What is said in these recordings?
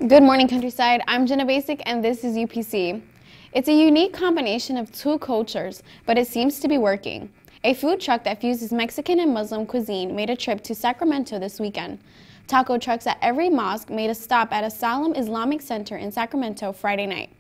Good morning, Countryside. I'm Jenna Basic, and this is UPC. It's a unique combination of two cultures, but it seems to be working. A food truck that fuses Mexican and Muslim cuisine made a trip to Sacramento this weekend. Taco trucks at every mosque made a stop at a Salem Islamic Center in Sacramento Friday night.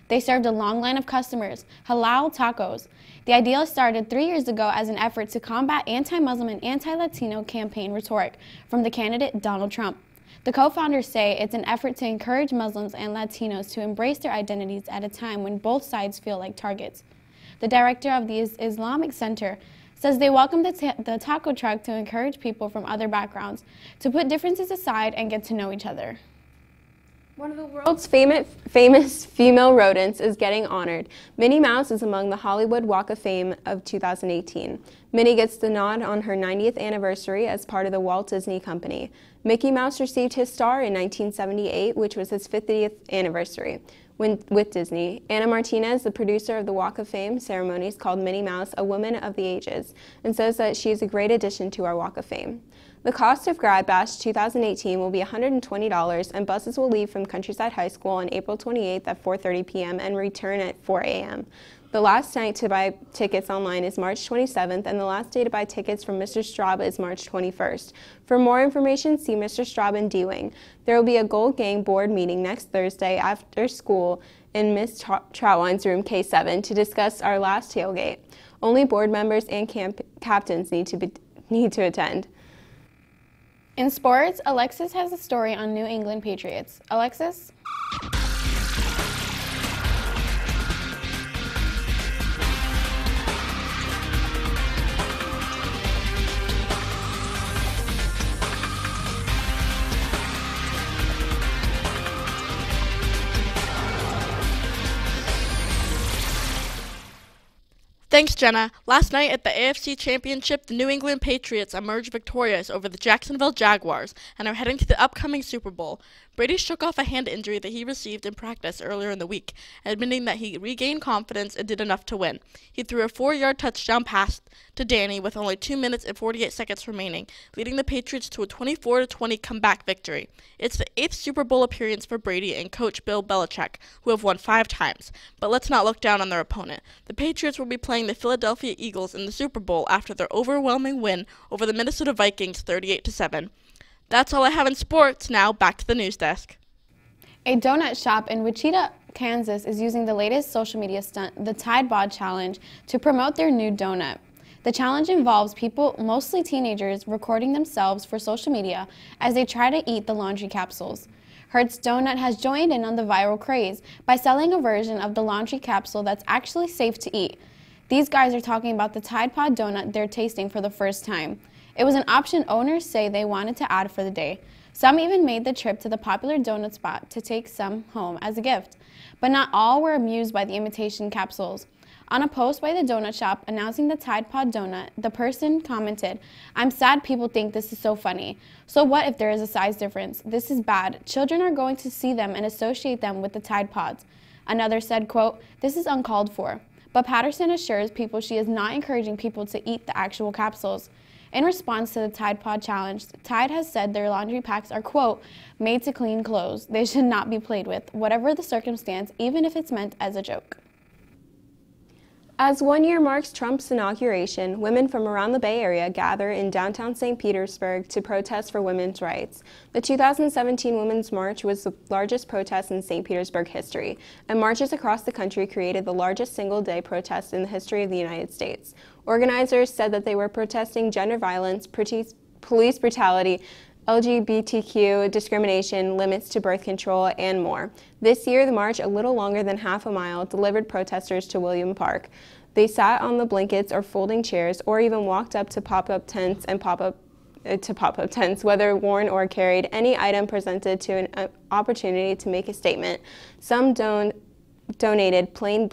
They served a long line of customers, halal tacos. The idea started 3 years ago as an effort to combat anti-Muslim and anti-Latino campaign rhetoric from the candidate Donald Trump. The co-founders say it's an effort to encourage Muslims and Latinos to embrace their identities at a time when both sides feel like targets. The director of the Islamic Center says they welcome the taco truck to encourage people from other backgrounds to put differences aside and get to know each other. One of the world's famous female rodents is getting honored. Minnie Mouse is among the Hollywood Walk of Fame of 2018. Minnie gets the nod on her 90th anniversary as part of the Walt Disney Company. Mickey Mouse received his star in 1978, which was his 50th anniversary with Disney. Anna Martinez, the producer of the Walk of Fame ceremonies, called Minnie Mouse a woman of the ages and says that she is a great addition to our Walk of Fame. The cost of Grad Bash 2018 will be $120, and buses will leave from Countryside High School on April 28th at 4:30 p.m. and return at 4 a.m. The last night to buy tickets online is March 27th, and the last day to buy tickets from Mr. Straub is March 21st. For more information, see Mr. Straub in D-Wing. There will be a Gold Gang board meeting next Thursday after school in Ms. Troutwine's room K7 to discuss our last tailgate. Only board members and captains need to attend. In sports, Alexis has a story on New England Patriots. Alexis? Thanks, Jenna. Last night at the AFC Championship, the New England Patriots emerged victorious over the Jacksonville Jaguars and are heading to the upcoming Super Bowl. Brady shook off a hand injury that he received in practice earlier in the week, admitting that he regained confidence and did enough to win. He threw a 4-yard touchdown pass to Danny with only 2 minutes and 48 seconds remaining, leading the Patriots to a 24-20 comeback victory. It's the 8th Super Bowl appearance for Brady and coach Bill Belichick, who have won 5 times. But let's not look down on their opponent. The Patriots will be playing the Philadelphia Eagles in the Super Bowl after their overwhelming win over the Minnesota Vikings 38-7. That's all I have in sports. Now back to the news desk. A donut shop in Wichita, Kansas is using the latest social media stunt, the Tide Pod Challenge, to promote their new donut. The challenge involves people, mostly teenagers, recording themselves for social media as they try to eat the laundry capsules. Hertz Donut has joined in on the viral craze by selling a version of the laundry capsule that's actually safe to eat. These guys are talking about the Tide Pod donut they're tasting for the first time. It was an option owners say they wanted to add for the day. Some even made the trip to the popular donut spot to take some home as a gift. But not all were amused by the imitation capsules. On a post by the donut shop announcing the Tide Pod donut, the person commented, "I'm sad people think this is so funny. So what if there is a size difference? This is bad. Children are going to see them and associate them with the Tide Pods." Another said, quote, "This is uncalled for." But Patterson assures people she is not encouraging people to eat the actual capsules. In response to the Tide Pod Challenge, Tide has said their laundry packs are, quote, "made to clean clothes. They should not be played with, whatever the circumstance, even if it's meant as a joke." As 1 year marks Trump's inauguration, women from around the Bay Area gather in downtown St. Petersburg to protest for women's rights. The 2017 Women's March was the largest protest in St. Petersburg history, and marches across the country created the largest single-day protest in the history of the United States. Organizers said that they were protesting gender violence, police brutality, LGBTQ discrimination, limits to birth control, and more. This year, the march, a little longer than half a mile, delivered protesters to William Park. They sat on the blankets or folding chairs, or even walked up to pop-up tents and pop-up tents, whether worn or carried. Any item presented to an opportunity to make a statement. Some donated plain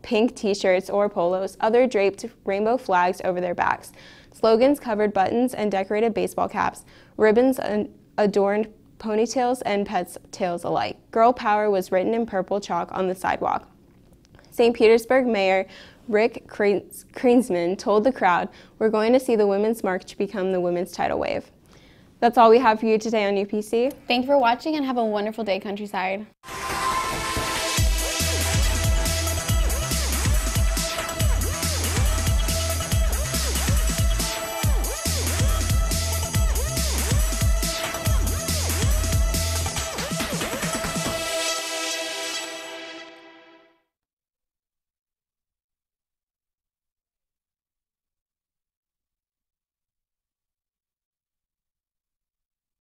pink t-shirts or polos. Others draped rainbow flags over their backs. Slogans covered buttons and decorated baseball caps. Ribbons adorned ponytails and pets' tails alike. Girl Power was written in purple chalk on the sidewalk. St. Petersburg Mayor Rick Krinsman told the crowd, "We're going to see the Women's March become the Women's Tidal Wave." That's all we have for you today on UPC. Thank you for watching and have a wonderful day, Countryside.